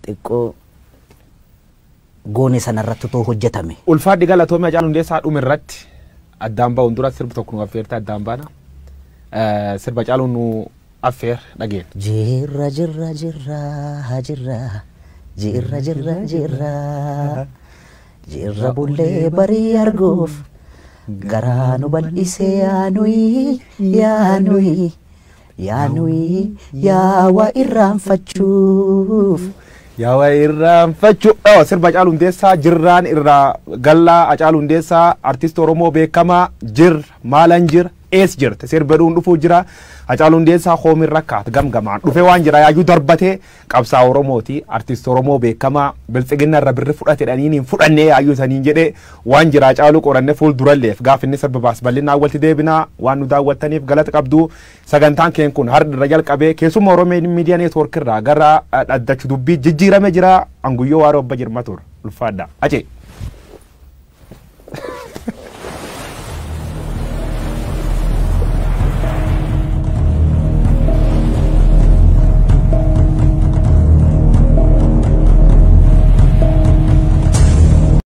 xiqqoo goone sanarratti too hojjetame. Ulfaadhi galatoomii Hacaaluu Hundeessaa dhume irratti addaan ba'uun dura sirba tokko nu affeerte addaan baana. Sirba Hacaaluun nu affeer dhageen. Jirra jirra jirra jirra jirra jirra jirra jirra bullee barii arguuf garaa nu bal'isee yaanuyi yaanuyi yaanuyi yaawa irraanfachuuf. Yaawa irraanfachuu sirba Hacaaluu Hundeessaa jirraan irraa gallaa Hacaaluu Hundeessaa artist Oromoo beekamaa jir maalan jir ees jirte sirba dhuun dhufuu jira. Hacaaluu Hundeessaa hoomin rakkaat gamgamaan dhufee waan jira yaayuu darbatee qabsaa Oromooti artist Oromoo beekamaa bilxiginna irra birri fudhatedhaniin hin fudhannee yaayuu saniin jedhee waan jira Hacaaluu qoranne fuul duralleef gaaf inni sirba baas bal'inaa walitti deebinaa waan nu daawwattaniif galata qabdu. Sagantaan keen kun har'a irra jalqabee keessuma Oromoo miidiyaa neetwoork irraa gara dhaddachu dubbii jijjiirame jira anguyyoo waaroo obba jirma tur ulfaadha. Ace.